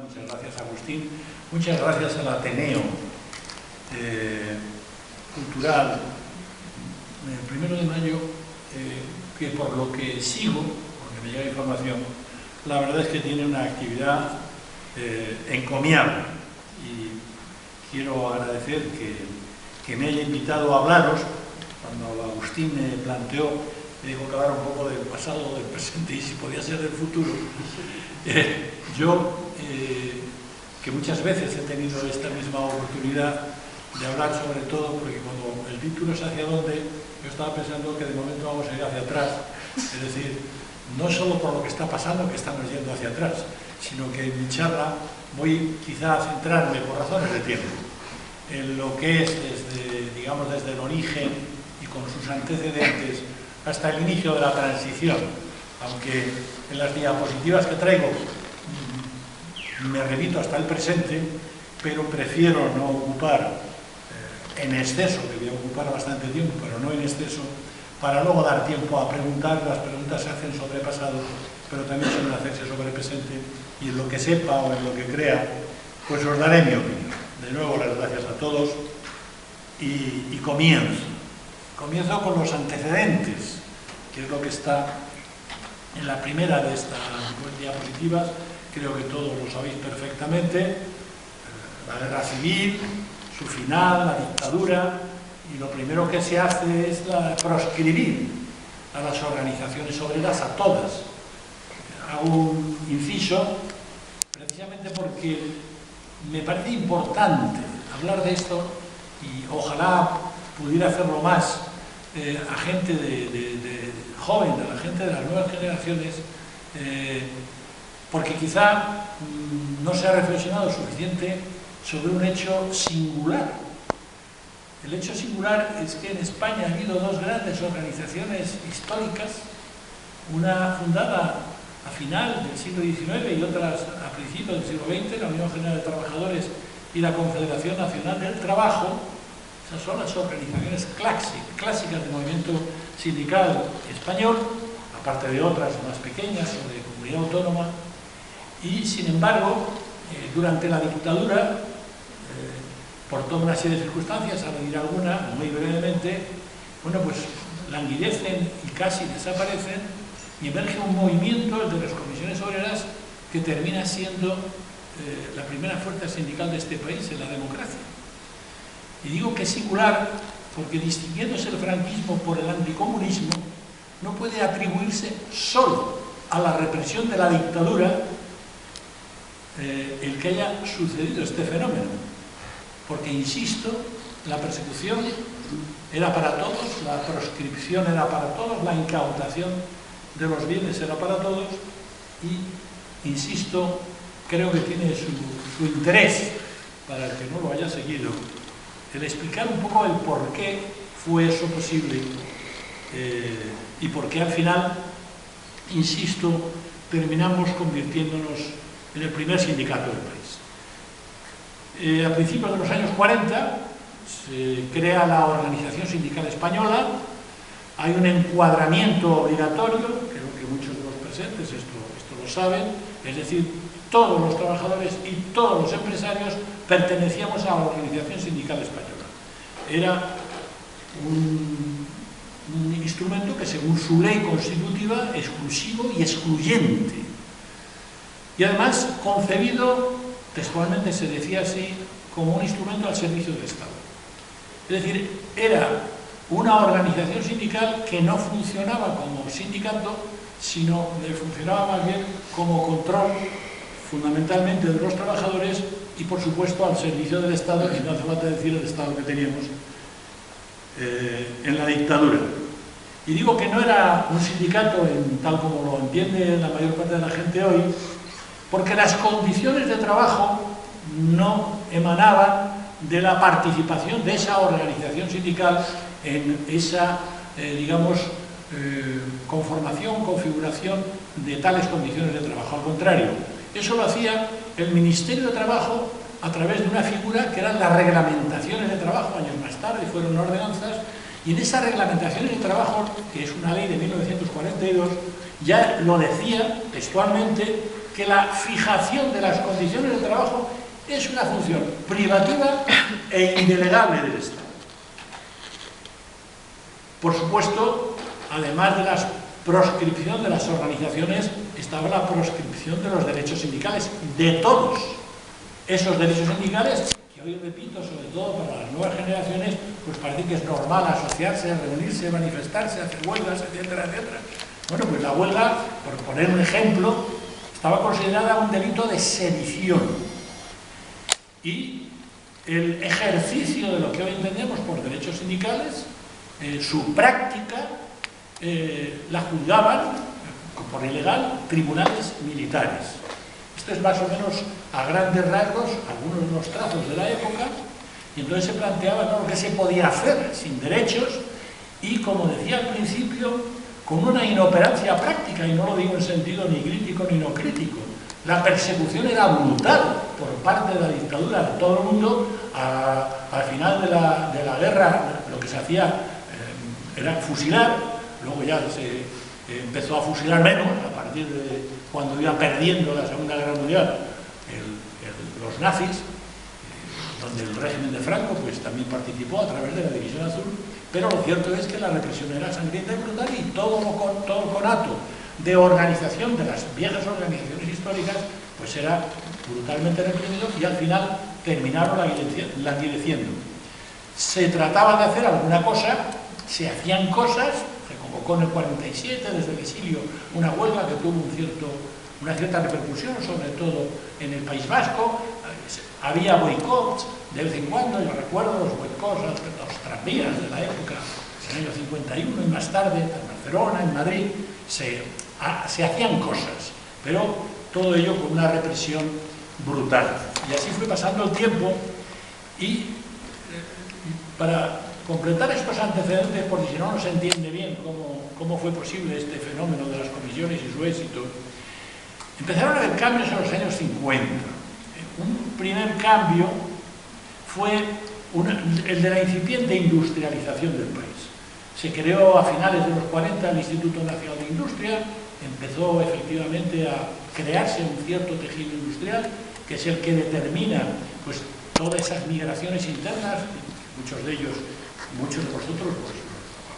Muchas gracias, Agustín. Muchas gracias al Ateneo Cultural el 1 de mayo, que por lo que sigo, porque me llega información, la verdad es que tiene una actividad encomiable. Y quiero agradecer que me haya invitado a hablaros. Cuando Agustín me planteó, me dijo que hablara un poco del pasado, del presente y si podía ser del futuro. Yo, que muchas veces he tenido esta misma oportunidad de hablar sobre todo, porque cuando el título es hacia dónde, yo estaba pensando que de momento vamos a ir hacia atrás, es decir, no solo por lo que está pasando, que estamos yendo hacia atrás, sino que en mi charla voy quizá a centrarme, por razones de tiempo, en lo que es desde el origen y con sus antecedentes hasta el inicio de la transición, aunque en las diapositivas que traigo me remito hasta el presente, pero prefiero no ocupar en exceso, que voy a ocupar bastante tiempo, pero no en exceso, para luego dar tiempo a preguntar. Las preguntas se hacen sobre pasado, pero también suelen hacerse sobre presente, y en lo que sepa o en lo que crea, pues os daré mi opinión. De nuevo, las gracias a todos y comienzo. Comienzo con los antecedentes, que es lo que está en la primera de estas diapositivas. Creo que todos lo sabéis perfectamente. La guerra civil, su final, la dictadura, y lo primero que se hace es proscribir a las organizaciones obreras, a todas. Hago un inciso, precisamente porque me parece importante hablar de esto, y ojalá pudiera hacerlo más a gente joven, a la gente de las nuevas generaciones, porque quizá no se ha reflexionado suficiente sobre un hecho singular. El hecho singular es que en España ha habido dos grandes organizaciones históricas, una fundada a final del siglo XIX y otras a principios del siglo XX, la Unión General de Trabajadores y la Confederación Nacional del Trabajo. Esas son las organizaciones clásicas del movimiento sindical español, aparte de otras más pequeñas o de comunidad autónoma. Y, sin embargo, durante la dictadura, por toda una serie de circunstancias, a medir alguna, muy brevemente, bueno, pues languidecen y casi desaparecen, y emerge un movimiento, el de las comisiones obreras, que termina siendo la primera fuerza sindical de este país en la democracia. Y digo que es singular porque, distinguiéndose el franquismo por el anticomunismo, no puede atribuirse solo a la represión de la dictadura el que haya sucedido este fenómeno, porque, insisto, la persecución era para todos, la proscripción era para todos, la incautación de los bienes era para todos, y, insisto, creo que tiene su interés, para el que no lo haya seguido, el explicar un poco el por qué fue eso posible y por qué al final, insisto, terminamos convirtiéndonos en el primer sindicato del país. A principios de los años 40 se crea la Organización Sindical Española, hay un encuadramiento obligatorio, creo que muchos de los presentes esto lo saben, es decir, todos los trabajadores y todos los empresarios pertenecíamos a la Organización Sindical Española. Era un instrumento que, según su ley constitutiva, exclusivo y excluyente. Y además concebido, textualmente se decía así, como un instrumento al servicio del Estado. Es decir, era una organización sindical que no funcionaba como sindicato, sino que funcionaba más bien como control, fundamentalmente de los trabajadores, y por supuesto al servicio del Estado, y no hace falta decir el Estado que teníamos en la dictadura. Y digo que no era un sindicato tal como lo entiende la mayor parte de la gente hoy, porque las condiciones de trabajo no emanaban de la participación de esa organización sindical en esa, conformación, configuración de tales condiciones de trabajo. Al contrario, eso lo hacía el Ministerio de Trabajo a través de una figura que eran las reglamentaciones de trabajo. Años más tarde fueron ordenanzas, y en esas reglamentaciones de trabajo, que es una ley de 1942, ya lo decía textualmente que la fijación de las condiciones de trabajo es una función privativa e indelegable del Estado. Por supuesto, además de la proscripción de las organizaciones, estaba la proscripción de los derechos sindicales, de todos esos derechos sindicales, que hoy repito, sobre todo para las nuevas generaciones, pues parece que es normal asociarse, reunirse, manifestarse, hacer huelgas, etcétera, etcétera. Bueno, pues la huelga, por poner un ejemplo, estaba considerada un delito de sedición. Y el ejercicio de lo que hoy entendemos por derechos sindicales, su práctica, la juzgaban por ilegal tribunales militares. Esto es más o menos a grandes rasgos algunos de los trazos de la época, y entonces se planteaba, ¿no?, lo que se podía hacer sin derechos y, como decía al principio, con una inoperancia práctica, y no lo digo en sentido ni crítico ni no crítico. La persecución era brutal por parte de la dictadura de todo el mundo. Al final de la guerra lo que se hacía era fusilar, luego ya se empezó a fusilar menos a partir de cuando iba perdiendo la Segunda Guerra Mundial los nazis, donde el régimen de Franco pues también participó a través de la División Azul, pero lo cierto es que la represión era sangrienta y brutal, y todo el conato de organización de las viejas organizaciones históricas pues era brutalmente reprimido, y al final terminaron languideciendo. Se trataba de hacer alguna cosa, se hacían cosas. Se convocó en el 47 desde el exilio una huelga que tuvo una cierta repercusión, sobre todo en el País Vasco. Había boicots de vez en cuando. Yo recuerdo los boicots a los tranvías de la época, en el año 51 y más tarde, en Barcelona, en Madrid, se hacían cosas, pero todo ello con una represión brutal. Y así fue pasando el tiempo, y para completar estos antecedentes, porque si no, no se entiende bien cómo fue posible este fenómeno de las comisiones y su éxito, empezaron a haber cambios en los años 50. Un primer cambio fue el de la incipiente industrialización del país. Se creó a finales de los 40 el Instituto Nacional de Industria, empezó efectivamente a crearse un cierto tejido industrial, que es el que determina pues todas esas migraciones internas. Muchos de vosotros pues,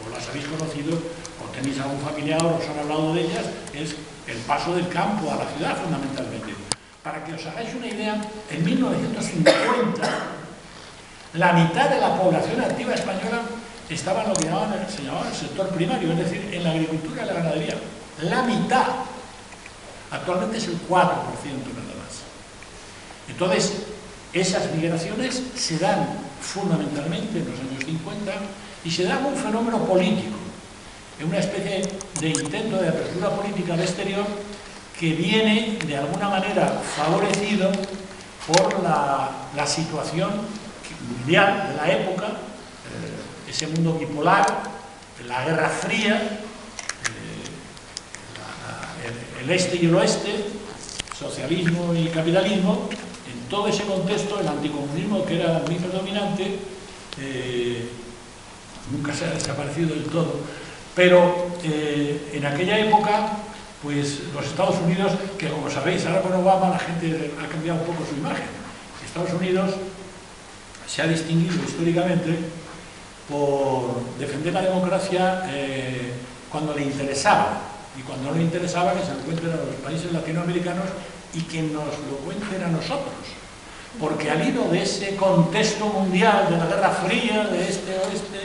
o las habéis conocido, o tenéis algún familiar o os han hablado de ellas. Es el paso del campo a la ciudad, fundamentalmente. Para que os hagáis una idea, en 1950 la mitad de la población activa española estaba en lo que se llamaba el sector primario, es decir, en la agricultura y la ganadería. La mitad. Actualmente es el 4% nada más. Entonces, esas migraciones se dan fundamentalmente en los años 50, y se da un fenómeno político, en una especie de intento de apertura política al exterior, que viene de alguna manera favorecido por la situación mundial de la época, ese mundo bipolar, la Guerra Fría, el este y el oeste, socialismo y capitalismo. En todo ese contexto, el anticomunismo, que era muy predominante, nunca se ha desaparecido del todo, pero en aquella época, pues los Estados Unidos, que como sabéis, ahora con Obama la gente ha cambiado un poco su imagen. Estados Unidos se ha distinguido históricamente por defender la democracia cuando le interesaba, y cuando no le interesaba que se lo cuenten a los países latinoamericanos y que nos lo cuenten a nosotros. Porque al hilo de ese contexto mundial, de la Guerra Fría, de este-oeste,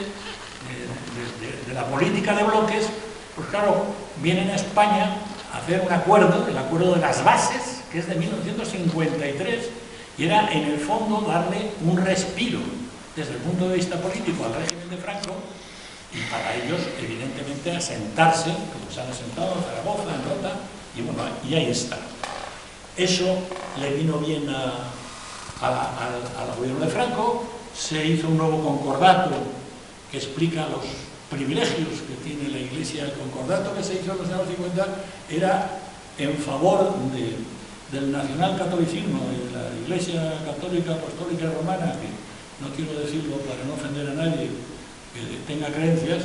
de la política de bloques, pues claro, vienen a España a hacer un acuerdo, el acuerdo de las bases, que es de 1953, y era en el fondo darle un respiro desde el punto de vista político al régimen de Franco, y para ellos, evidentemente, asentarse, como se han asentado en Zaragoza, en Rota, y bueno, y ahí está. Eso le vino bien al gobierno de Franco. Se hizo un nuevo concordato que explica los privilegios que tiene la Iglesia. El concordato que se hizo en los años 50 era en favor del nacionalcatolicismo, de la Iglesia católica, apostólica y romana, que no quiero decirlo para no ofender a nadie que tenga creencias,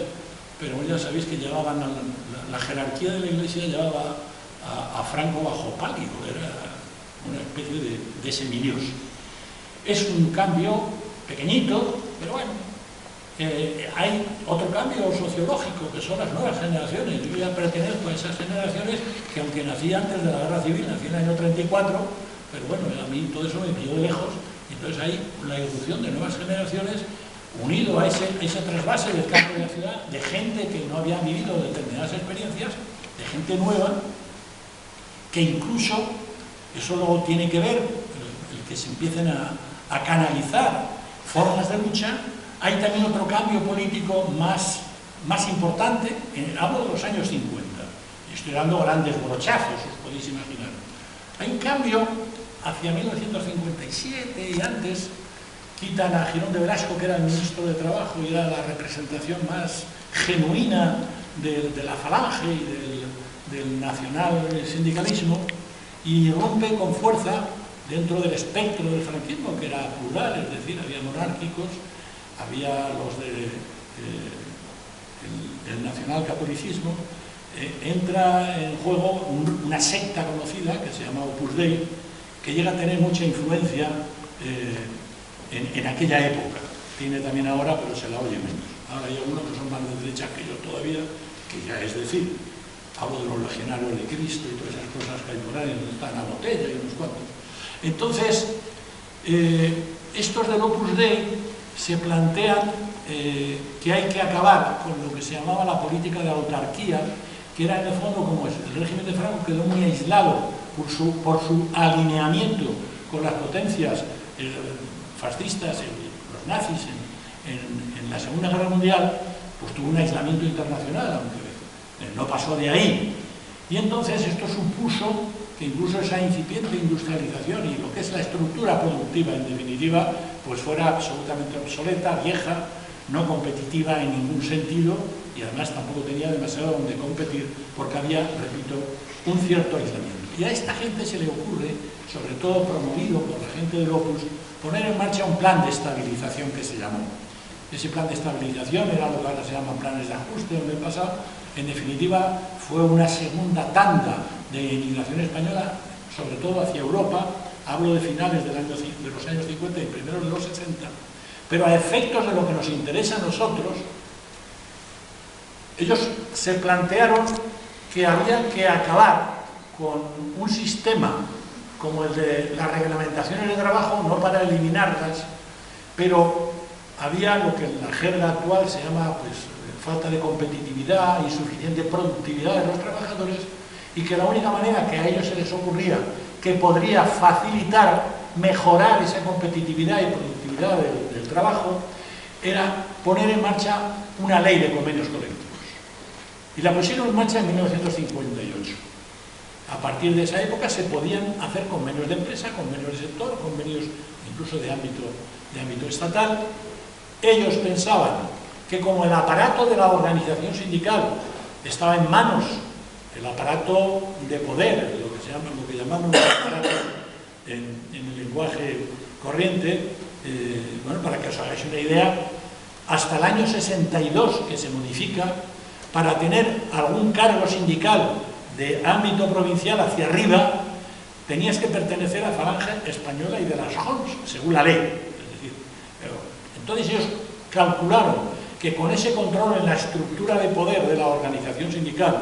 pero ya sabéis que llevaban la jerarquía de la Iglesia llevaba a Franco bajo palio, era una especie de semidios. Es un cambio pequeñito, pero bueno. Hay otro cambio sociológico, que son las nuevas generaciones. Yo ya pertenezco a esas generaciones que, aunque nací antes de la Guerra Civil, nací en el año 34, pero bueno, a mí todo eso me pilló de lejos. Entonces hay la irrupción de nuevas generaciones unido a ese trasvase del campo de la ciudad, de gente que no había vivido determinadas experiencias, de gente nueva, que incluso, eso luego tiene que ver, el que se empiecen a canalizar formas de lucha. Hay también otro cambio político más importante, hablo de los años 50, estoy dando grandes brochazos, os podéis imaginar. Hay un cambio hacia 1957 y antes, quitan a Girón de Velasco, que era el ministro de Trabajo y era la representación más genuina de la falange y del nacional sindicalismo, y rompe con fuerza dentro del espectro del franquismo, que era plural, es decir, había monárquicos, había los del nacionalcatolicismo, entra en juego una secta conocida que se llama Opus Dei, que llega a tener mucha influencia en aquella época. Tiene también ahora, pero se la oye menos. Ahora hay algunos que son más de derecha que yo todavía, que ya es decir, hablo de los legionarios de Cristo y todas esas cosas que hay por ahí, donde está la botella y unos cuantos. Entonces, estos del Opus Dei se plantean que hay que acabar con lo que se llamaba la política de autarquía, que era en el fondo como el régimen de Franco quedó muy aislado por su alineamiento con las potencias fascistas, los nazis en la Segunda Guerra Mundial, pues tuvo un aislamiento internacional, aunque no pasó de ahí. Y entonces esto supuso que incluso esa incipiente industrialización y lo que es la estructura productiva, en definitiva, pues fuera absolutamente obsoleta, vieja, no competitiva en ningún sentido, y además tampoco tenía demasiado donde competir, porque había, repito, un cierto aislamiento. Y a esta gente se le ocurre, sobre todo promovido por la gente del Opus, poner en marcha un plan de estabilización que se llamó. Ese plan de estabilización era lo que ahora se llaman planes de ajuste en el pasado. En definitiva, fue una segunda tanda de inmigración española, sobre todo hacia Europa. Hablo de finales de los años 50 y primeros de los 60, pero a efectos de lo que nos interesa a nosotros, ellos se plantearon que había que acabar con un sistema como el de las reglamentaciones de trabajo, no para eliminarlas, pero había lo que en la jerga actual se llama pues, falta de competitividad, insuficiente productividad de los trabajadores, y que la única manera que a ellos se les ocurría que podría facilitar, mejorar esa competitividad y productividad del trabajo, era poner en marcha una ley de convenios colectivos. Y la pusieron en marcha en 1958. A partir de esa época se podían hacer convenios de empresa, convenios de sector, convenios incluso de ámbito estatal. Ellos pensaban que como el aparato de la organización sindical estaba en manos, el aparato de poder, lo que llamamos un aparato en el lenguaje corriente, bueno, para que os hagáis una idea, hasta el año 62 que se modifica, para tener algún cargo sindical de ámbito provincial hacia arriba, tenías que pertenecer a Falange Española y de las JONS, según la ley. Es decir, entonces ellos calcularon que con ese control en la estructura de poder de la organización sindical,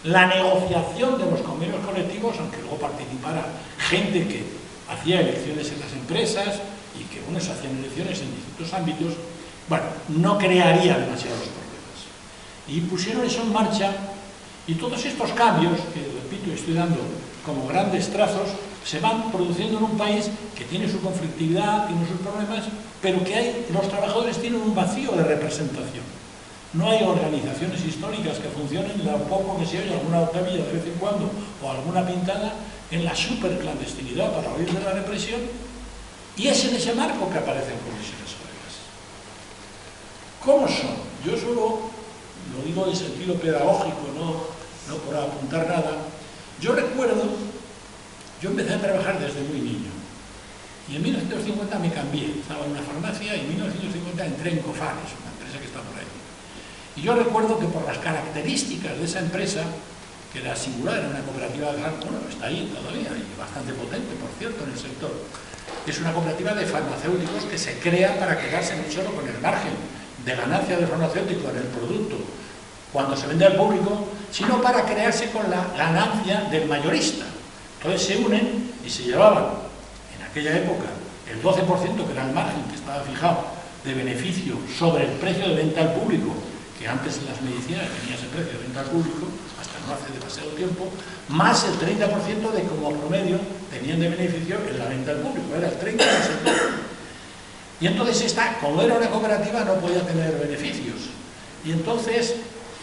la negociación de los convenios colectivos, aunque luego participara gente que hacía elecciones en las empresas y que unos hacían elecciones en distintos ámbitos, bueno, no crearía demasiados problemas. Y pusieron eso en marcha, y todos estos cambios, que repito, estoy dando como grandes trazos, se van produciendo en un país que tiene su conflictividad, tiene sus problemas, pero que los trabajadores tienen un vacío de representación. No hay organizaciones históricas que funcionen, lo poco que se oye alguna octavilla de vez en cuando o alguna pintada en la superclandestinidad para huir de la represión, y es en ese marco que aparecen comisiones obreras. ¿Cómo son? Yo solo lo digo en sentido pedagógico, no por apuntar nada. Yo recuerdo, yo empecé a trabajar desde muy niño, y en 1950 me cambié, estaba en una farmacia, y en 1950 entré en Cofares, una empresa que está por ahí. Y yo recuerdo que por las características de esa empresa, que era singular, era una cooperativa, bueno, está ahí todavía, y bastante potente, por cierto, en el sector. Es una cooperativa de farmacéuticos que se crea para quedarse no solo con el margen de ganancia del farmacéutico en el producto cuando se vende al público, sino para crearse con la ganancia del mayorista. Entonces se unen y se llevaban, en aquella época, el 12%, que era el margen que estaba fijado, de beneficio sobre el precio de venta al público, que antes en las medicinas tenía ese precio de venta al público, hasta no hace demasiado tiempo, más el 30% de como promedio tenían de beneficio en la venta al público, era el 30%. Y entonces esta, como era una cooperativa, no podía tener beneficios. Y entonces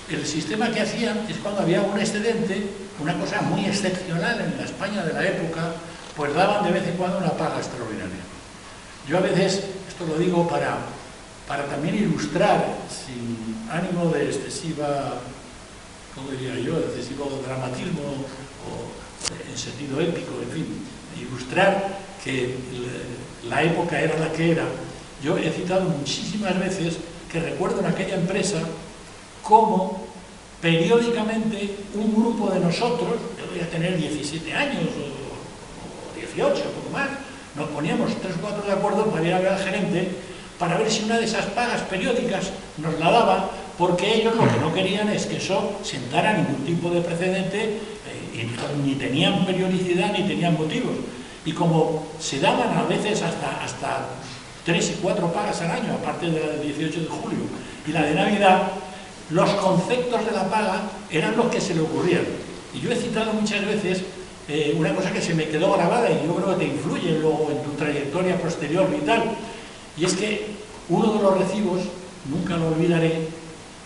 el sistema que hacían es cuando había un excedente, una cosa muy excepcional en la España de la época, pues daban de vez en cuando una paga extraordinaria. Yo a veces, esto lo digo para también ilustrar, sin ánimo de excesiva, ¿cómo diría yo?, de excesivo dramatismo o en sentido épico, en fin, ilustrar que la época era la que era. Yo he citado muchísimas veces que recuerdo en aquella empresa cómo periódicamente un grupo de nosotros, yo voy a tener 17 años o 18, poco más, nos poníamos 3 o 4 de acuerdo para ir a ver al gerente para ver si una de esas pagas periódicas nos la daba, porque ellos lo que no querían es que eso sentara ningún tipo de precedente, ni tenían periodicidad ni tenían motivos. Y como se daban a veces hasta 3 y 4 pagas al año, aparte de la del 18 de julio y la de Navidad, los conceptos de la paga eran los que se le ocurrían. Y yo he citado muchas veces una cosa que se me quedó grabada y yo creo que te influye luego en tu trayectoria posterior vital, y es que uno de los recibos, nunca lo olvidaré,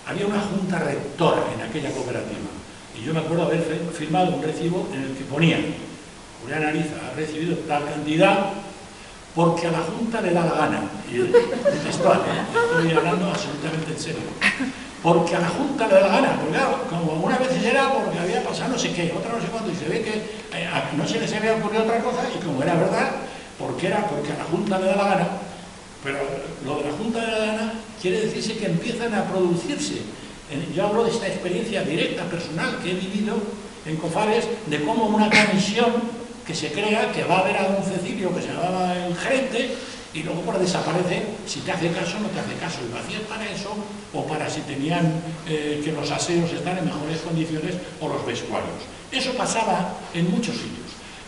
había una junta rectora en aquella cooperativa, y yo me acuerdo haber firmado un recibo en el que ponía: Julián Ariza ha recibido tal cantidad porque a la Junta le da la gana. Y textual, estoy hablando absolutamente en serio. Porque a la Junta le da la gana, porque claro, como una vez era porque había pasado no sé qué, otra no sé cuánto, y se ve que no se les había ocurrido otra cosa, y como era verdad, porque a la Junta le da la gana. Pero lo de la Junta de la gana quiere decirse que empiezan a producirse. Yo hablo de esta experiencia directa, personal, que he vivido en Cofares, de cómo una comisión que se crea, que va a ver a don Cecilio, que se llamaba el gerente, y luego pues desaparece, si te hace caso, no te hace caso, y lo hacían para eso, o para si tenían que los aseos están en mejores condiciones, o los vestuarios. Eso pasaba en muchos sitios.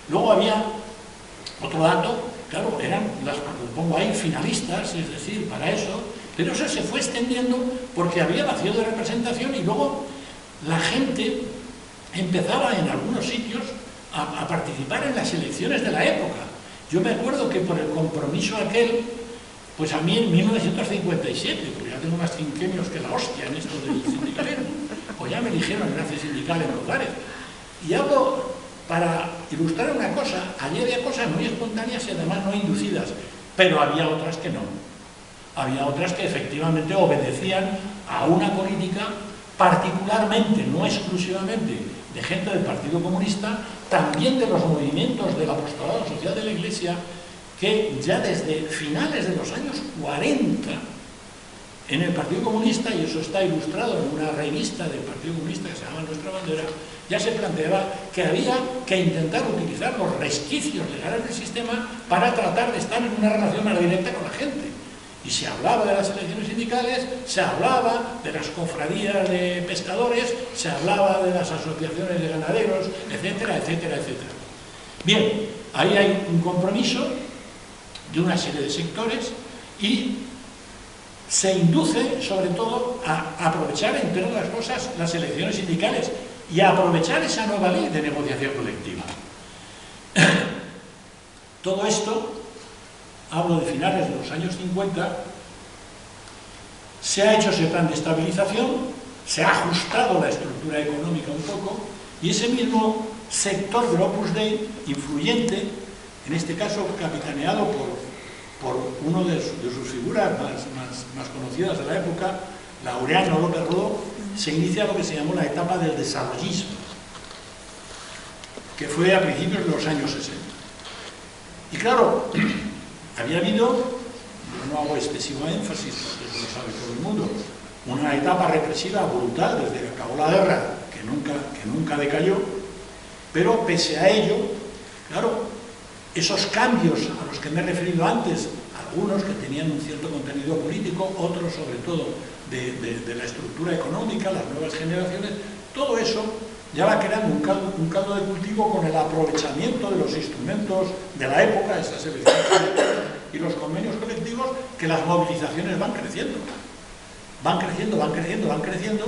Luego había otro dato, claro, eran las, pongo ahí, finalistas, es decir, para eso, pero eso se fue extendiendo porque había vacío de representación, y luego la gente empezaba en algunos sitios a participar en las elecciones de la época. Yo me acuerdo que por el compromiso aquel, pues a mí en 1957, porque ya tengo más quinquenios que la hostia en esto del sindicalismo, pues ya me eligieron enlace sindical en Cofares. Y hablo para ilustrar una cosa: allí había cosas muy espontáneas y además no inducidas, pero había otras que no. Había otras que efectivamente obedecían a una política, particularmente, no exclusivamente, de gente del Partido Comunista, también de los movimientos del apostolado social de la Iglesia, que ya desde finales de los años 40 en el Partido Comunista, y eso está ilustrado en una revista del Partido Comunista que se llama Nuestra Bandera, ya se planteaba que había que intentar utilizar los resquicios legales del sistema para tratar de estar en una relación más directa con la gente. Y se hablaba de las elecciones sindicales, se hablaba de las cofradías de pescadores, se hablaba de las asociaciones de ganaderos, etcétera, etcétera, etcétera. Bien, ahí hay un compromiso de una serie de sectores y se induce sobre todo a aprovechar, entre otras cosas, las elecciones sindicales y a aprovechar esa nueva ley de negociación colectiva. Todo esto, hablo de finales de los años 50, se ha hecho ese plan de estabilización, se ha ajustado la estructura económica un poco, y ese mismo sector del Opus Dei, influyente, en este caso capitaneado por uno de sus figuras más conocidas de la época, Laureano López Rodó, se inicia lo que se llamó la etapa del desarrollismo, que fue a principios de los años 60. Y claro, había habido, yo no hago excesivo énfasis, porque eso lo sabe todo el mundo, una etapa represiva brutal desde que acabó la guerra, que que nunca decayó, pero pese a ello, claro, esos cambios a los que me he referido antes, algunos que tenían un cierto contenido político, otros sobre todo de la estructura económica, las nuevas generaciones, todo eso ya va creando un caldo de cultivo con el aprovechamiento de los instrumentos de la época, esas elecciones y los convenios colectivos, que las movilizaciones van creciendo. Van creciendo.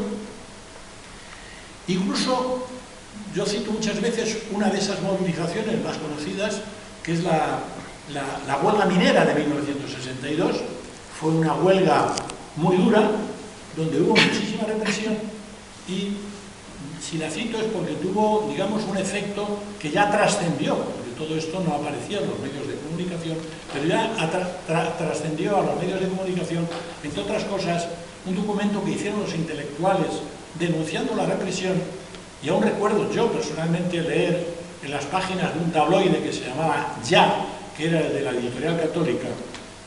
Incluso, yo cito muchas veces una de esas movilizaciones más conocidas, que es la huelga minera de 1962. Fue una huelga muy dura, donde hubo muchísima represión, y si la cito es porque tuvo, digamos, un efecto que ya trascendió, porque todo esto no aparecía en los medios de comunicación, pero ya trascendió a los medios de comunicación, entre otras cosas, un documento que hicieron los intelectuales denunciando la represión. Y aún recuerdo yo personalmente leer en las páginas de un tabloide que se llamaba Ya, que era el de la Editorial Católica,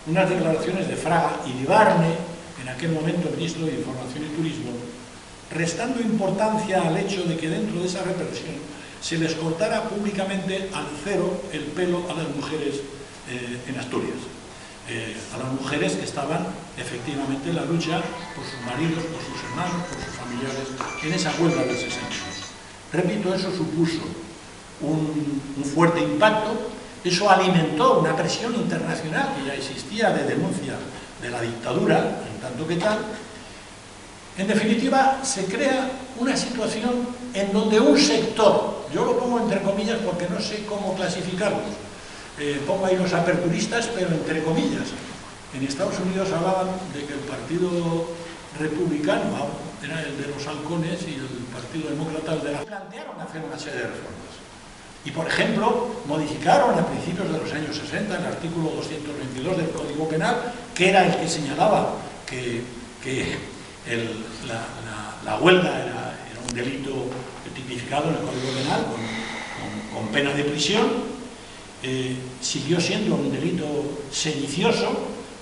unas declaraciones de Fraga y de Barne, en aquel momento ministro de Información y Turismo, restando importancia al hecho de que dentro de esa represión se les cortara públicamente al cero el pelo a las mujeres en Asturias. A las mujeres que estaban efectivamente en la lucha por sus maridos, por sus hermanos, por sus familiares, en esa huelga del 62. Repito, eso supuso un fuerte impacto, eso alimentó una presión internacional que ya existía de denuncia de la dictadura, en tanto que tal. En definitiva, se crea una situación en donde un sector, yo lo pongo entre comillas porque no sé cómo clasificarlos, pongo ahí los aperturistas, pero entre comillas. En Estados Unidos hablaban de que el Partido Republicano era el de los halcones y el Partido Demócrata el de la... Plantearon hacer una serie de reformas. Y, por ejemplo, modificaron a principios de los años 60 el artículo 222 del Código Penal, que era el que señalaba que la huelga era un delito tipificado en el Código Penal con pena de prisión. Siguió siendo un delito sedicioso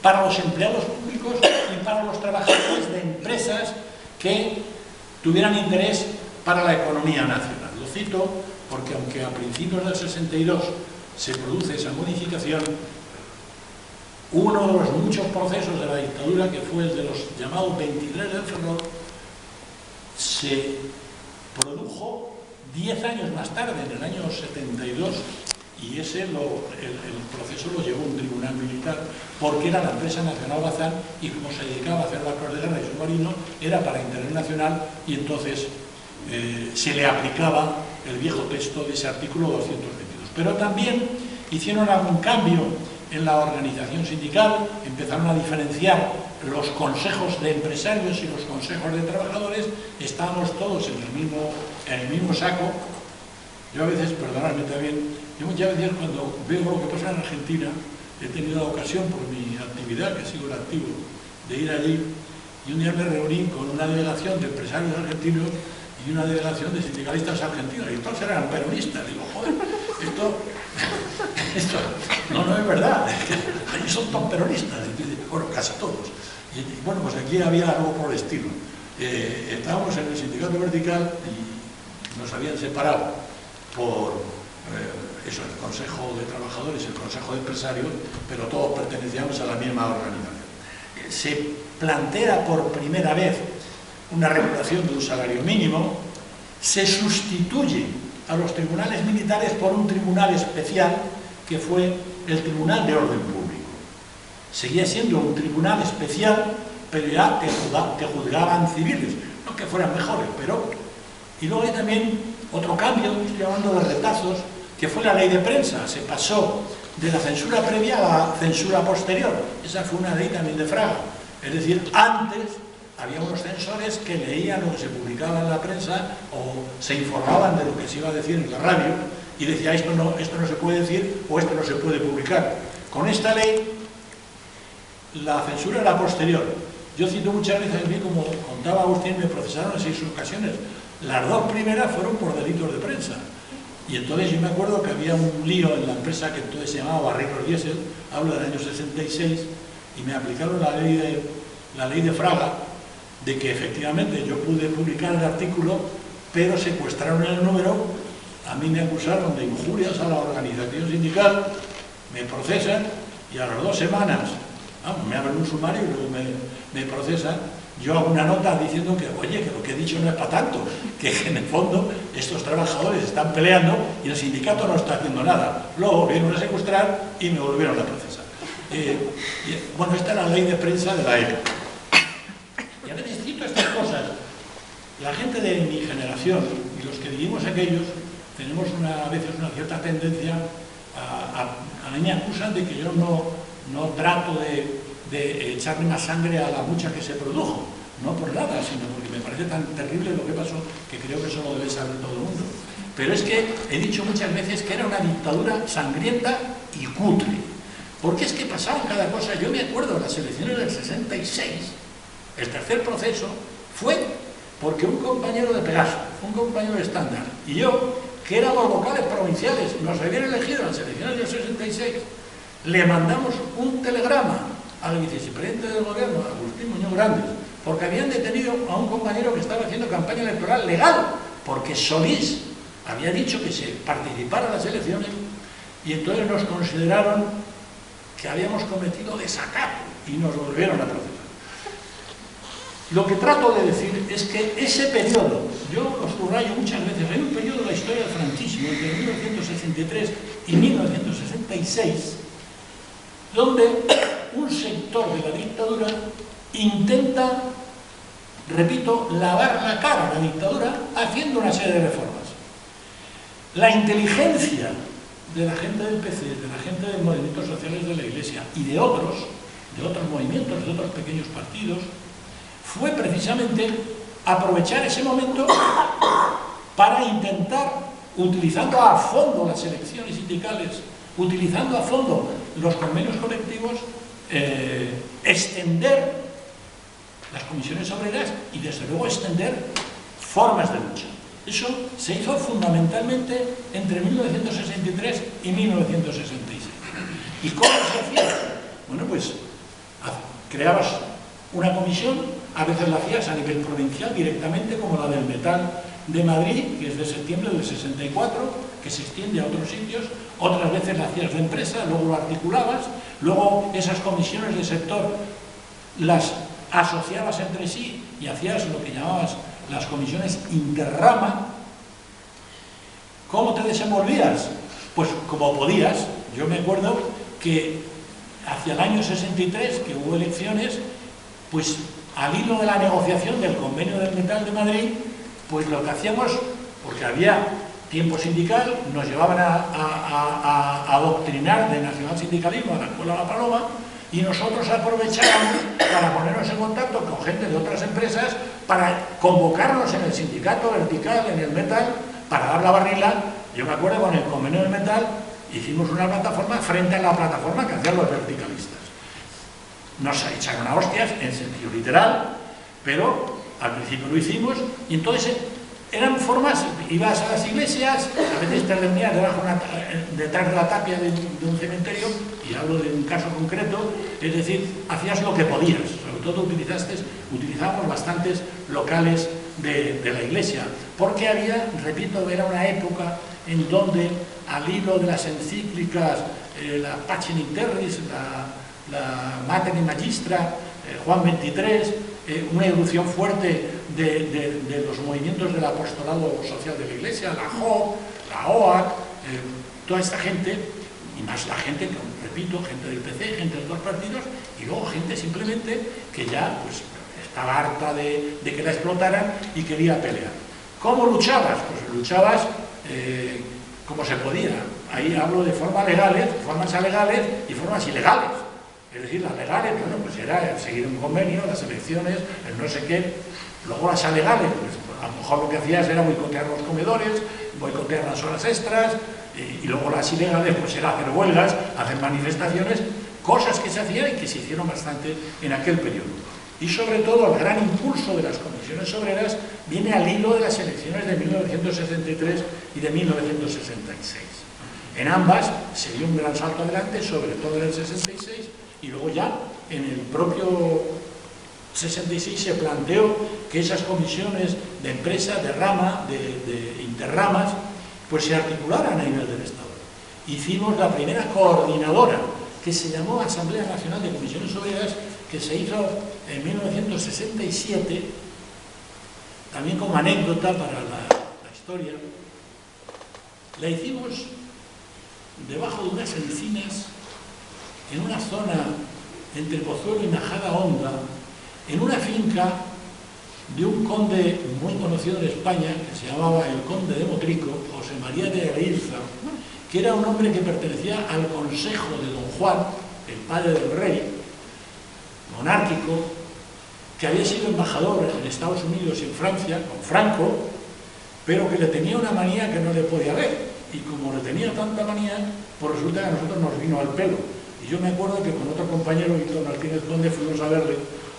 para los empleados públicos y para los trabajadores de empresas que tuvieran interés para la economía nacional. Lo cito porque, aunque a principios del 62 se produce esa modificación, uno de los muchos procesos de la dictadura, que fue el de los llamados 23 del Ferrol, se produjo 10 años más tarde, en el año 72, y el proceso lo llevó un tribunal militar, porque era la empresa nacional Bazán, y como se dedicaba a hacer barcos de guerra y submarinos, era para interés nacional, y entonces se le aplicaba el viejo texto de ese artículo 222. Pero también hicieron algún cambio en la organización sindical, empezaron a diferenciar los consejos de empresarios y los consejos de trabajadores, estábamos todos en el mismo saco. Yo a veces, perdonadme también, yo muchas veces cuando veo lo que pasa en Argentina, he tenido la ocasión por mi actividad, que sigo el activo, de ir allí, y un día me reuní con una delegación de empresarios argentinos y una delegación de sindicalistas argentinos, y todos eran peronistas. Digo, joder, esto no es verdad, ahí son todos peronistas, bueno, casi todos. Y bueno, pues aquí había algo por el estilo. Estábamos en el sindicato vertical y nos habían separado por eso, el Consejo de Trabajadores y el Consejo de Empresarios, pero todos pertenecíamos a la misma organización. Se plantea por primera vez una regulación de un salario mínimo, se sustituye a los tribunales militares por un tribunal especial que fue el Tribunal de Orden Público. Seguía siendo un tribunal especial, pero ya que juzgaban civiles, no que fueran mejores, pero... Y luego hay también otro cambio, estoy hablando de retazos, que fue la ley de prensa. Se pasó de la censura previa a la censura posterior. Esa fue una ley también de Fraga. Es decir, antes había unos censores que leían lo que se publicaba en la prensa o se informaban de lo que se iba a decir en la radio y decía esto no se puede decir o esto no se puede publicar. Con esta ley la censura era posterior. Yo cito muchas veces a mí, como contaba Agustín, me procesaron en 6 ocasiones. Las 2 primeras fueron por delitos de prensa. Y entonces yo me acuerdo que había un lío en la empresa que entonces se llamaba Barricos Diesel, hablo del año 66, y me aplicaron la ley de Fraga, de que efectivamente yo pude publicar el artículo pero secuestraron el número, a mí me acusaron de injurias a la organización sindical, me procesan y a las 2 semanas me abren un sumario y luego me procesan. Yo hago una nota diciendo que, oye, que lo que he dicho no es para tanto, que en el fondo estos trabajadores están peleando y el sindicato no está haciendo nada. Luego volvieron a secuestrar y me volvieron a procesar. Bueno, esta es la ley de prensa de la época. Y a veces cito estas cosas. La gente de mi generación y los que vivimos aquellos tenemos a veces una cierta tendencia a mí me acusan de que yo no trato de echarle más sangre a la lucha que se produjo, no por nada, sino porque me parece tan terrible lo que pasó que creo que eso lo debe saber todo el mundo. Pero es que he dicho muchas veces que era una dictadura sangrienta y cutre, porque es que pasaban cada cosa. Yo me acuerdo de las elecciones del 66, el tercer proceso fue porque un compañero de Pegaso, un compañero de Estándar y yo, que éramos vocales provinciales, nos habían elegido en las elecciones del 66, le mandamos un telegrama al vicepresidente del gobierno, Agustín Muñoz Grandes, porque habían detenido a un compañero que estaba haciendo campaña electoral legal, porque Solís había dicho que se participara en las elecciones, y entonces nos consideraron que habíamos cometido desacato y nos volvieron a procesar. Lo que trato de decir es que ese periodo, yo lo subrayo muchas veces, hay un periodo de la historia del franquismo entre 1963 y 1966, donde un sector de la dictadura intenta, repito, lavar la cara a la dictadura haciendo una serie de reformas. La inteligencia de la gente del PC, de la gente de movimientos sociales de la Iglesia y de otros movimientos, de otros pequeños partidos, fue precisamente aprovechar ese momento para intentar, utilizando a fondo las elecciones sindicales, utilizando a fondo los convenios colectivos, extender las comisiones obreras y desde luego extender formas de lucha. Eso se hizo fundamentalmente entre 1963 y 1966. ¿Y cómo se hacía? Bueno, pues creabas una comisión, a veces la hacías a nivel provincial directamente, como la del metal de Madrid, que es de septiembre del 64, que se extiende a otros sitios. Otras veces la hacías de empresa, luego lo articulabas, luego esas comisiones de sector las asociabas entre sí y hacías lo que llamabas las comisiones interrama. ¿Cómo te desenvolvías? Pues como podías. Yo me acuerdo que hacia el año 63, que hubo elecciones, pues al hilo de la negociación del convenio del metal de Madrid, pues lo que hacíamos, porque había tiempo sindical, nos llevaban a adoctrinar de nacionalsindicalismo a la Escuela La Paloma, y nosotros aprovechábamos para ponernos en contacto con gente de otras empresas, para convocarnos en el sindicato vertical, en el metal, para dar la barrila. Yo me acuerdo con el convenio del metal, hicimos una plataforma frente a la plataforma que hacían los verticalistas. Nos echaron a hostias, en sentido literal, pero al principio lo hicimos, y entonces eran formas, ibas a las iglesias, a veces te reunías detrás de la tapia de un cementerio, y hablo de un caso concreto, es decir, hacías lo que podías, sobre todo utilizábamos bastantes locales de la iglesia, porque había, repito, era una época en donde al hilo de las encíclicas, la Pacem in Terris, la Mater in Magistra, Juan XXIII, una irrupción fuerte de los movimientos del apostolado social de la Iglesia, la JOC, la OAC, toda esta gente, y más la gente, repito, gente del PC, gente de otros partidos, y luego gente simplemente que ya pues, estaba harta de que la explotaran y quería pelear. ¿Cómo luchabas? Pues luchabas como se podía. Ahí hablo de formas legales, formas alegales y formas ilegales. Es decir, las legales, bueno, pues era seguir un convenio, las elecciones, el no sé qué. Luego las alegales, pues a lo mejor lo que hacías era boicotear los comedores, boicotear las horas extras, y luego las ilegales, pues era hacer huelgas, hacer manifestaciones, cosas que se hacían y que se hicieron bastante en aquel periodo. Y sobre todo el gran impulso de las comisiones obreras viene al hilo de las elecciones de 1963 y de 1966. En ambas se dio un gran salto adelante, sobre todo en el 66, y luego ya en el propio 66 se planteó que esas comisiones de empresa, de rama, de interramas, pues se articularan a nivel del Estado. Hicimos la primera coordinadora, que se llamó Asamblea Nacional de Comisiones Obreras, que se hizo en 1967, también como anécdota para la historia. La hicimos debajo de unas encinas, en una zona entre Pozuelo y Majada Honda, en una finca de un conde muy conocido en España, que se llamaba el conde de Motrico, José María de Aguirza, que era un hombre que pertenecía al consejo de don Juan, el padre del rey, monárquico, que había sido embajador en Estados Unidos y en Francia, con Franco, pero que le tenía una manía que no le podía ver. Y como le tenía tanta manía, pues resulta que a nosotros nos vino al pelo. Y yo me acuerdo que con otro compañero, Víctor Martínez Conde, fuimos a verle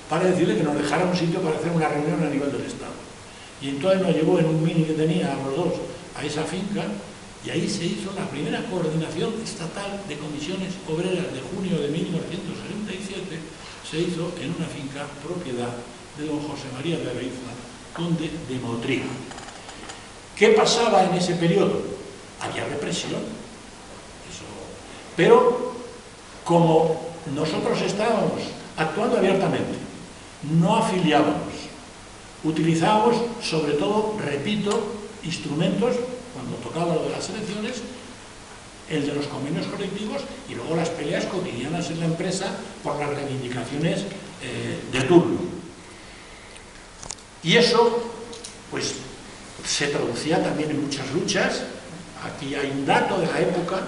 para decirle que nos dejara un sitio para hacer una reunión a nivel del Estado. Y entonces nos llevó en un mini que tenía a los dos a esa finca, y ahí se hizo la primera coordinación estatal de comisiones obreras de junio de 1977, se hizo en una finca propiedad de don José María de Aguirza, conde de Motrico. ¿Qué pasaba en ese periodo? Había represión. Pero como nosotros estábamos actuando abiertamente, no afiliábamos, utilizábamos sobre todo, repito, instrumentos, cuando tocaba lo de las elecciones, el de los convenios colectivos y luego las peleas cotidianas en la empresa por las reivindicaciones de turno. Y eso, pues, se traducía también en muchas luchas. Aquí hay un dato de la época,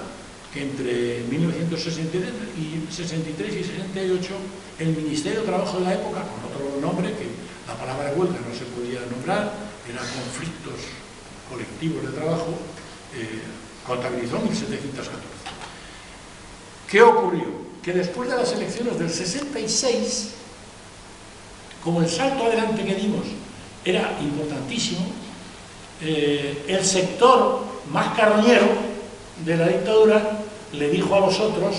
que entre 1963 y 68 el Ministerio de Trabajo de la época, con otro nombre, que la palabra huelga no se podía nombrar, eran conflictos colectivos de trabajo, contabilizó 1.714. ¿Qué ocurrió? Que después de las elecciones del 66, como el salto adelante que dimos era importantísimo, el sector más carroñero de la dictadura le dijo a los otros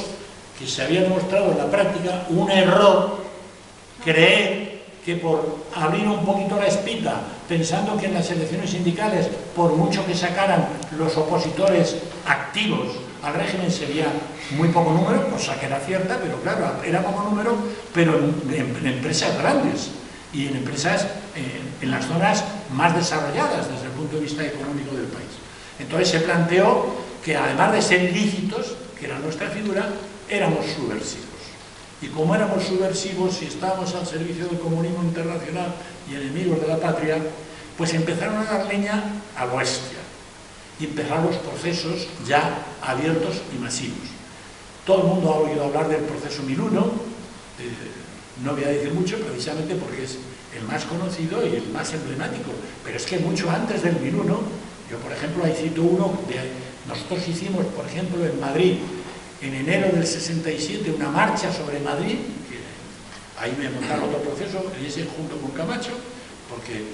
que se había demostrado en la práctica un error creer que por abrir un poquito la espita, pensando que en las elecciones sindicales, por mucho que sacaran los opositores activos al régimen, sería muy poco número, cosa que era cierta, pero claro, era poco número, pero en empresas grandes y en empresas en las zonas más desarrolladas desde el punto de vista económico del país. Entonces se planteó que además de ser ilícitos, que era nuestra figura, éramos subversivos. Y como éramos subversivos y estábamos al servicio del comunismo internacional y enemigos de la patria, pues empezaron a dar leña a lo bestia. Y empezaron los procesos ya abiertos y masivos. Todo el mundo ha oído hablar del proceso 1001, no voy a decir mucho precisamente porque es el más conocido y el más emblemático, pero es que mucho antes del 1001, yo por ejemplo ahí cito uno, nosotros hicimos por ejemplo en Madrid, en enero del 67, una marcha sobre Madrid, que ahí me montaron otro proceso, ese junto con Camacho, porque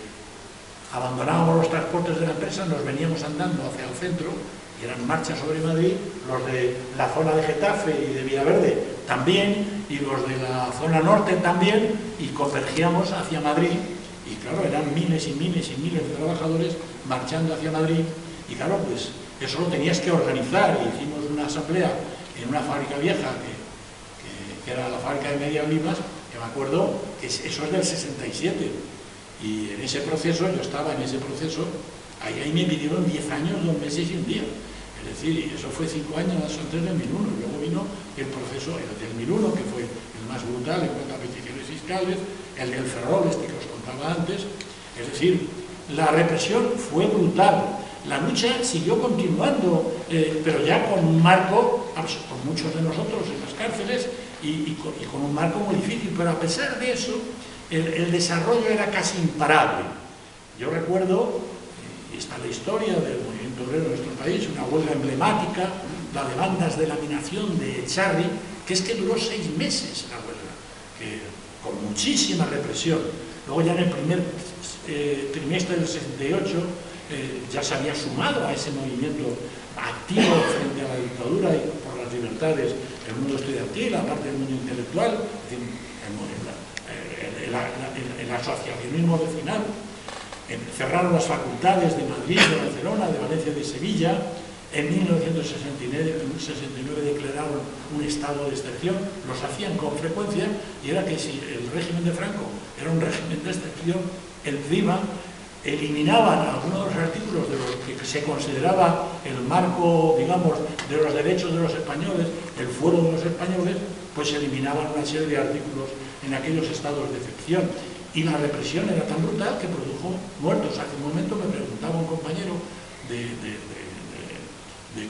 abandonábamos los transportes de la empresa, nos veníamos andando hacia el centro, y eran marchas sobre Madrid, los de la zona de Getafe y de Villaverde también, y los de la zona norte también, y convergíamos hacia Madrid, y claro, eran miles y miles y miles de trabajadores marchando hacia Madrid, y claro, pues eso lo tenías que organizar, y hicimos una asamblea en una fábrica vieja, que era la fábrica de Media Olimas, que me acuerdo que eso es del 67, y en ese proceso, yo estaba en ese proceso, ahí me pidieron 10 años, 2 meses y un día. Es decir, y eso fue 5 años antes del 1001. Luego vino el proceso del 1001, que fue el más brutal en cuanto a peticiones fiscales, el del Ferrol, que os contaba antes. Es decir, la represión fue brutal. La lucha siguió continuando, pero ya con un marco, con muchos de nosotros en las cárceles, y con un marco muy difícil. Pero a pesar de eso, el desarrollo era casi imparable. Yo recuerdo, y está la historia del movimiento obrero de nuestro país, una huelga emblemática, la de bandas de laminación de Echarri, que es que duró 6 meses la huelga, con muchísima represión. Luego ya en el primer trimestre del 68 ya se había sumado a ese movimiento activo frente a la dictadura y por las libertades, el mundo estudiantil, aparte del mundo intelectual, el el asociacionismo vecinal. Cerraron las facultades de Madrid, de Barcelona, de Valencia y de Sevilla. En 1969 declararon un estado de excepción. Los hacían con frecuencia, y era que si el régimen de Franco era un régimen de excepción, encima eliminaban algunos de los artículos de lo que se consideraba el marco, digamos, de los derechos de los españoles, el fuero de los españoles, pues eliminaban una serie de artículos en aquellos estados de excepción. Y la represión era tan brutal que produjo muertos. Hace un momento me preguntaba un compañero de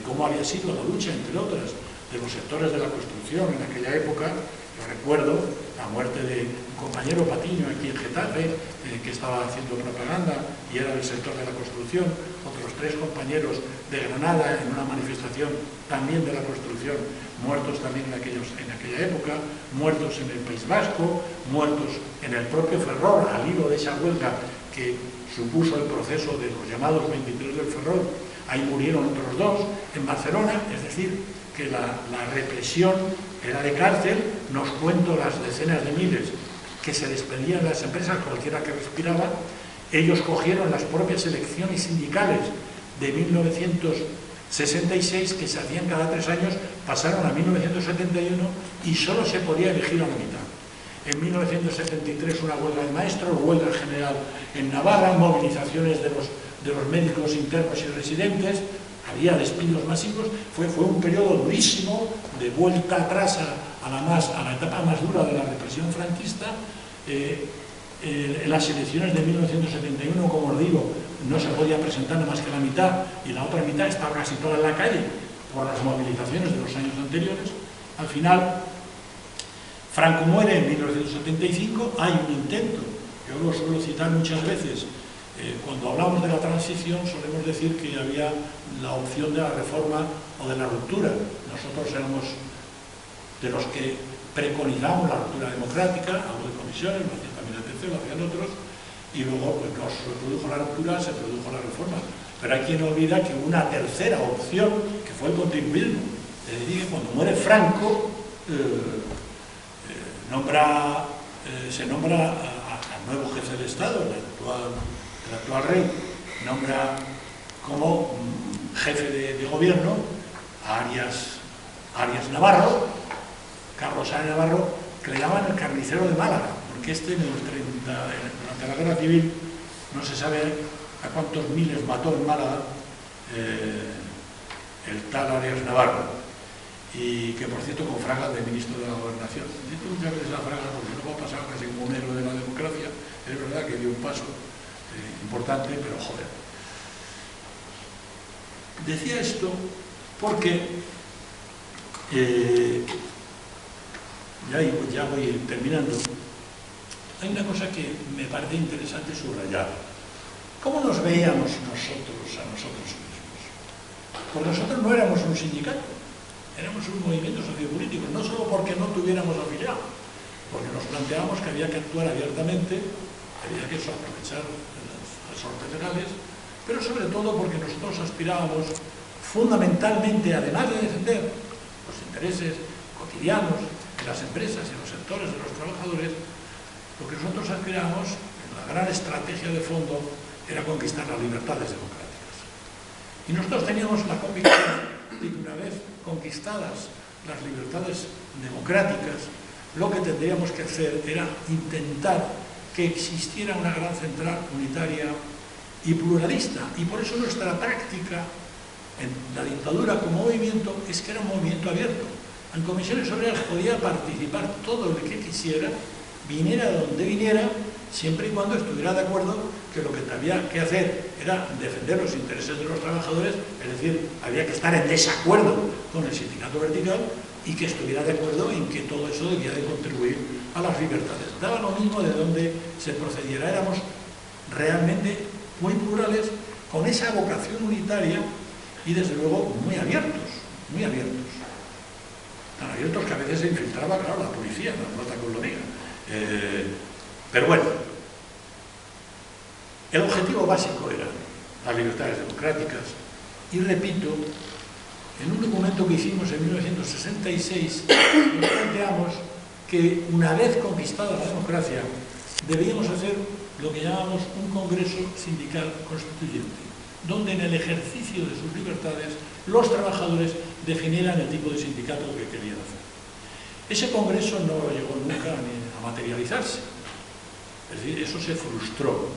cómo había sido la lucha, entre otras, de los sectores de la construcción en aquella época. Yo recuerdo la muerte de un compañero Patiño aquí en Getafe, que estaba haciendo propaganda y era del sector de la construcción, otros 3 compañeros de Granada en una manifestación también de la construcción, muertos también en aquella época, muertos en el País Vasco, muertos en el propio Ferrol, al hilo de esa huelga que supuso el proceso de los llamados 23 del Ferrol. Ahí murieron otros 2 en Barcelona, es decir, que la represión era de cárcel. No os cuento las decenas de miles que se despedían de las empresas, cualquiera que respiraba. Ellos cogieron las propias elecciones sindicales de 1966, que se hacían cada 3 años, pasaron a 1971 y solo se podía elegir a la mitad. En 1973 una huelga de maestros, huelga general en Navarra, movilizaciones de los médicos internos y residentes, había despidos masivos. Fue un periodo durísimo de vuelta atrás a la etapa más dura de la represión franquista. En las elecciones de 1971, como os digo, no se podía presentar nada más que la mitad, y la otra mitad estaba casi toda en la calle por las movilizaciones de los años anteriores. Al final, Franco muere en 1975, hay un intento, yo lo suelo citar muchas veces. Cuando hablamos de la transición solemos decir que había la opción de la reforma o de la ruptura. Nosotros éramos de los que preconizamos la ruptura democrática, algo de comisiones, lo hacía también el PC, lo hacían otros, y luego pues, no se produjo la ruptura, se produjo la reforma. Pero hay quien olvida que hubo una tercera opción, que fue el continuismo. Es decir, que cuando muere Franco, se nombra al nuevo jefe del Estado, el actual rey, nombra como jefe de gobierno a Arias Navarro, Carlos Arias Navarro, que le llaman el carnicero de Málaga, porque durante la guerra civil no se sabe a cuántos miles mató en Málaga el tal Arias Navarro, y que por cierto con fragas de ministro de la Gobernación. Dice muchas veces la fraga porque no va a pasar casi como un héroe de la democracia. Es verdad que dio un paso importante, pero joder. Decía esto porque ya voy terminando. Hay una cosa que me parece interesante subrayar. ¿Cómo nos veíamos nosotros a nosotros mismos? Pues nosotros no éramos un sindicato, éramos un movimiento sociopolítico, no solo porque no tuviéramos afiliado, porque nos planteábamos que había que actuar abiertamente, había que aprovechar las sortes legales, pero sobre todo porque nosotros aspirábamos fundamentalmente, además de defender los intereses cotidianos de las empresas y los sectores de los trabajadores, lo que nosotros aspirábamos, en la gran estrategia de fondo, era conquistar las libertades democráticas. Y nosotros teníamos la convicción de que una vez conquistadas las libertades democráticas, lo que tendríamos que hacer era intentar que existiera una gran central unitaria y pluralista. Y por eso nuestra práctica en la dictadura como movimiento es que era un movimiento abierto. En comisiones obreras podía participar todo el que quisiera, viniera donde viniera, siempre y cuando estuviera de acuerdo que lo que había que hacer era defender los intereses de los trabajadores, es decir, había que estar en desacuerdo con el sindicato vertical y que estuviera de acuerdo en que todo eso debía de contribuir a las libertades. Daba lo mismo de donde se procediera, éramos realmente muy plurales, con esa vocación unitaria y desde luego muy abiertos, muy abiertos. Tan abiertos que a veces se infiltraba, claro, la policía, no te lo diga. Pero bueno, el objetivo básico era las libertades democráticas y repito, en un documento que hicimos en 1966 nos planteamos que una vez conquistada la democracia debíamos hacer lo que llamamos un congreso sindical constituyente, donde en el ejercicio de sus libertades los trabajadores definieran el tipo de sindicato que querían hacer. Ese congreso no llegó nunca a materializarse, es decir, eso se frustró,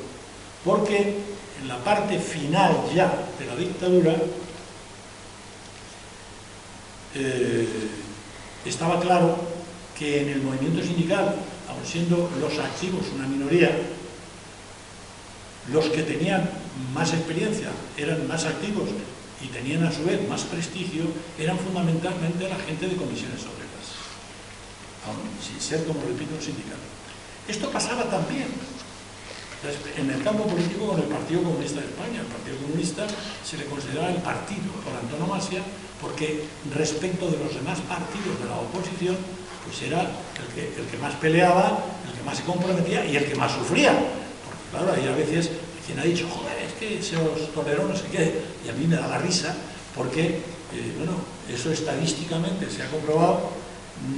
porque en la parte final ya de la dictadura estaba claro que en el movimiento sindical, aun siendo los activos una minoría, los que tenían más experiencia eran más activos y tenían a su vez más prestigio, eran fundamentalmente la gente de comisiones obreras, aun sin ser, como repito, un sindicato. Esto pasaba también en el campo político con el Partido Comunista de España. El Partido Comunista se le consideraba el partido por antonomasia, porque respecto de los demás partidos de la oposición, pues era el que más peleaba, el que más se comprometía y el que más sufría. Porque claro, hay a veces quien ha dicho, joder, es que se os toleró no sé qué, y a mí me da la risa, porque, bueno, eso estadísticamente se ha comprobado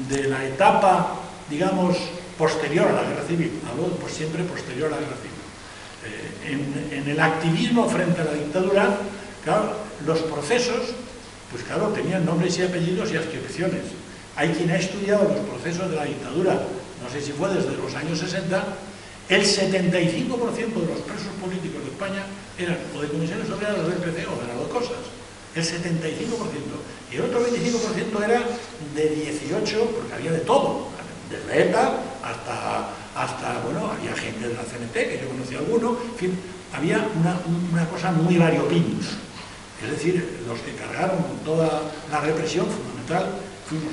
de la etapa, digamos, posterior a la guerra civil, hablo pues siempre posterior a la guerra civil. En el activismo frente a la dictadura, claro, los procesos, pues claro, tenían nombres y apellidos y adscripciones. Hay quien ha estudiado los procesos de la dictadura, no sé si fue desde los años 60, el 75% de los presos políticos de España eran o de comisiones obreras o del PC o de las dos cosas. El 75%. Y el otro 25% era de 18, porque había de todo. Desde ETA hasta, bueno, había gente de la CNT, que yo conocí a alguno, en fin, había una cosa muy variopintos. Es decir, los que cargaron toda la represión fundamental fuimos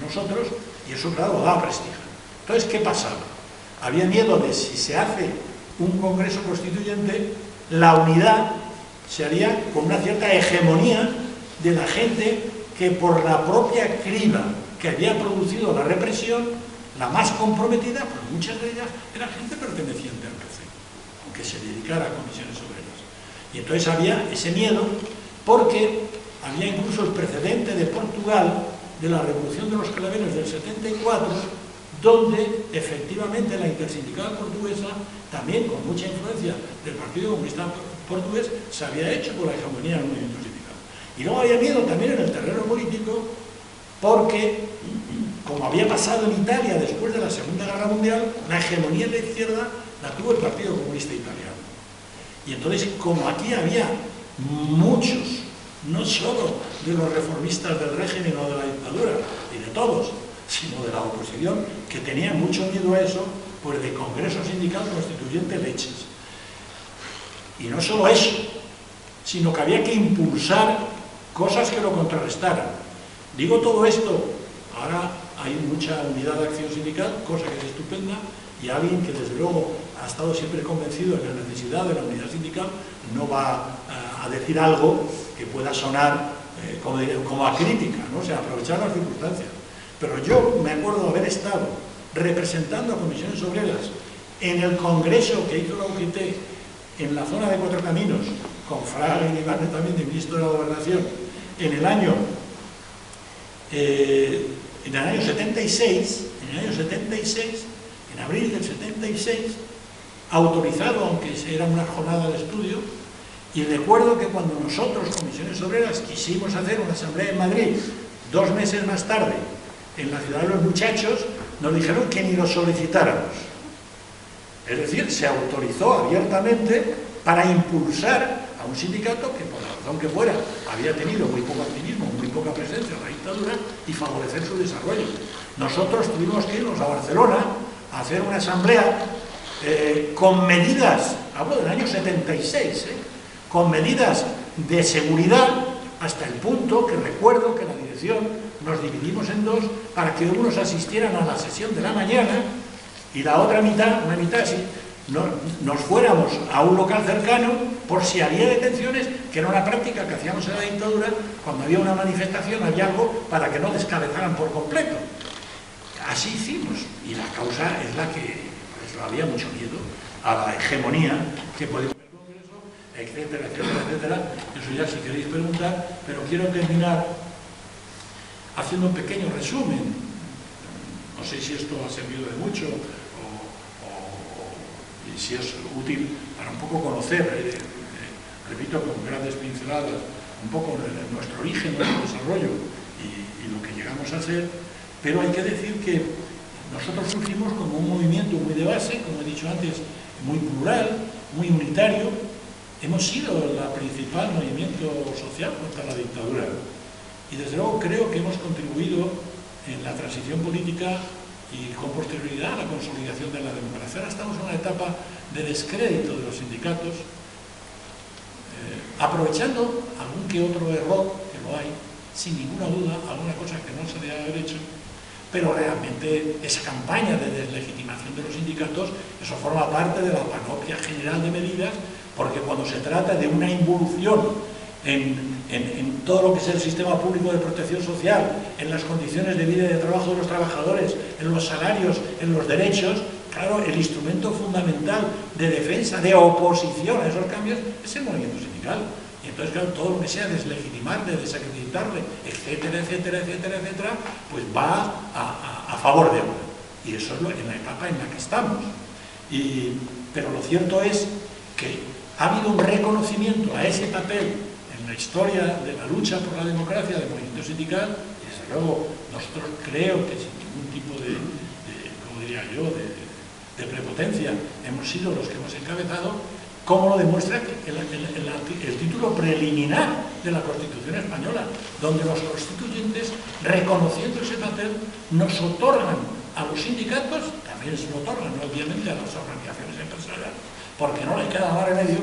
nosotros, y eso, claro, daba prestigio. Entonces, ¿qué pasaba? Había miedo de si se hace un congreso constituyente, la unidad se haría con una cierta hegemonía de la gente que por la propia criba que había producido la represión, la más comprometida, pues muchas de ellas eran gente perteneciente al PC, aunque se dedicara a comisiones obreras. Y entonces había ese miedo, porque había incluso el precedente de Portugal, de la Revolución de los Claveles del 74, donde efectivamente la intersindical portuguesa, también con mucha influencia del Partido Comunista Portugués, se había hecho con la hegemonía del movimiento sindical. Y luego había miedo también en el terreno político, porque, como había pasado en Italia después de la Segunda Guerra Mundial, la hegemonía de la izquierda la tuvo el Partido Comunista Italiano. Y entonces, como aquí había muchos, no solo de los reformistas del régimen o de la dictadura, y de todos, sino de la oposición, que tenían mucho miedo a eso, pues de Congreso Sindical Constituyente leches. Y no solo eso, sino que había que impulsar cosas que lo contrarrestaran. Digo todo esto, ahora hay mucha unidad de acción sindical, cosa que es estupenda, y alguien que desde luego ha estado siempre convencido de la necesidad de la unidad sindical no va a decir algo que pueda sonar como a crítica, ¿no? O sea, aprovechar las circunstancias. Pero yo me acuerdo de haber estado representando a comisiones obreras en el congreso que hizo la UGT en la zona de Cuatro Caminos, con Fraga y Ibarne también, de ministro de la Gobernación, en el año 76, en abril del 76, autorizado, aunque era una jornada de estudio, y recuerdo que cuando nosotros, comisiones obreras, quisimos hacer una asamblea en Madrid, 2 meses más tarde, en la ciudad de los muchachos, nos dijeron que ni lo solicitáramos. Es decir, se autorizó abiertamente para impulsar a un sindicato que, por la razón que fuera, había tenido muy poco activismo, muy poca presencia en la dictadura, y favorecer su desarrollo. Nosotros tuvimos que irnos a Barcelona a hacer una asamblea con medidas, hablo del año 76, con medidas de seguridad, hasta el punto que recuerdo que la dirección nos dividimos en dos para que unos asistieran a la sesión de la mañana y la otra mitad, una mitad así, nos fuéramos a un local cercano por si había detenciones, que era una práctica que hacíamos en la dictadura. Cuando había una manifestación había algo para que no descabezaran por completo. Así hicimos, y la causa es la que, por eso había mucho miedo a la hegemonía que podía haber en el Congreso, etcétera, etcétera, etcétera. Eso ya si queréis preguntar, pero quiero terminar haciendo un pequeño resumen. No sé si esto ha servido de mucho o si es útil para un poco conocer, repito, con grandes pinceladas, un poco nuestro origen, nuestro desarrollo y lo que llegamos a ser, pero hay que decir que nosotros surgimos como un movimiento muy de base, como he dicho antes, muy plural, muy unitario. Hemos sido el principal movimiento social contra la dictadura y desde luego creo que hemos contribuido en la transición política y con posterioridad a la consolidación de la democracia. Ahora estamos en una etapa de descrédito de los sindicatos, aprovechando algún que otro error, que lo hay, sin ninguna duda, alguna cosa que no se debe haber hecho, pero realmente esa campaña de deslegitimación de los sindicatos, eso forma parte de la panoplia general de medidas, porque cuando se trata de una involución en todo lo que es el sistema público de protección social, en las condiciones de vida y de trabajo de los trabajadores, en los salarios, en los derechos, claro, el instrumento fundamental de defensa, de oposición a esos cambios es el movimiento sindical. Y entonces, claro, todo lo que sea deslegitimarle, desacreditarle, etcétera, etcétera, etcétera, etcétera, pues va a favor de ahora. Y eso es en la etapa en la que estamos. Pero lo cierto es que ha habido un reconocimiento a ese papel en la historia de la lucha por la democracia del movimiento sindical, y desde luego nosotros creo que sin ningún tipo como diría yo, de prepotencia, hemos sido los que hemos encabezado, como lo demuestra el título preliminar de la Constitución española, donde los constituyentes, reconociendo ese papel, nos otorgan a los sindicatos, también se lo otorgan obviamente a las organizaciones empresariales, porque no les queda más remedio,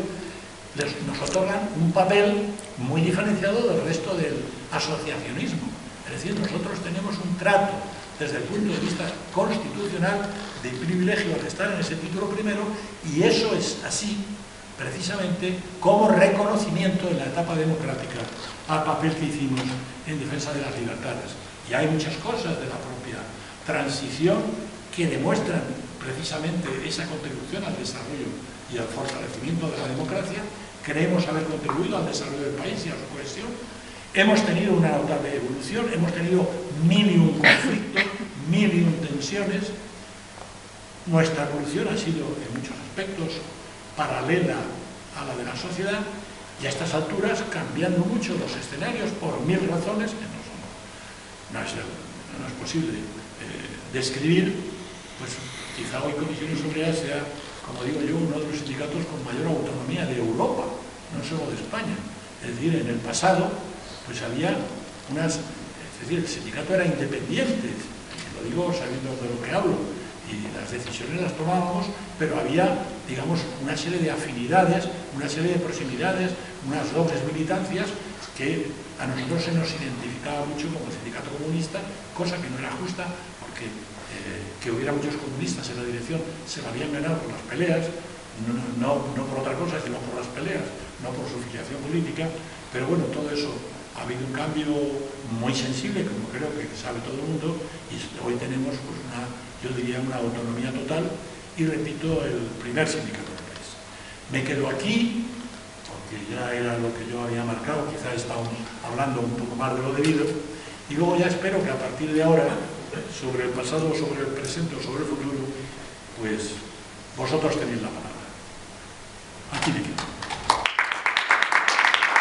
nos otorgan un papel muy diferenciado del resto del asociacionismo. Es decir, nosotros tenemos un trato desde el punto de vista constitucional de privilegio al estar en ese título primero, y eso es así precisamente como reconocimiento en la etapa democrática al papel que hicimos en defensa de las libertades. Y hay muchas cosas de la propia transición que demuestran precisamente esa contribución al desarrollo y al fortalecimiento de la democracia. Creemos haber contribuido al desarrollo del país y a su cohesión. Hemos tenido una notable evolución, hemos tenido 1001 conflictos, 1001 tensiones. Nuestra evolución ha sido en muchos aspectos paralela a la de la sociedad, y a estas alturas cambiando mucho los escenarios por 1000 razones que no es posible describir. Pues quizá hoy Comisiones Obreras sea, como digo yo, uno de los sindicatos con mayor autonomía de Europa, no solo de España. Es decir, en el pasado pues había es decir, el sindicato era independiente, lo digo sabiendo de lo que hablo, y las decisiones las tomábamos, pero había, digamos, una serie de afinidades, una serie de proximidades, unas dobles militancias que a nosotros se nos identificaba mucho como sindicato comunista, cosa que no era justa, porque que hubiera muchos comunistas en la dirección se lo habían ganado por las peleas, no por otra cosa, sino por las peleas, no por su filiación política. Pero bueno, todo eso ha habido un cambio muy sensible, como creo que sabe todo el mundo, y hoy tenemos pues yo diría una autonomía total, y repito, el primer sindicato del país. Me quedo aquí, porque ya era lo que yo había marcado, quizá estamos hablando un poco más de lo debido, y luego ya espero que a partir de ahora, sobre el pasado, sobre el presente o sobre el futuro, pues vosotros tenéis la palabra. Aquí me quedo.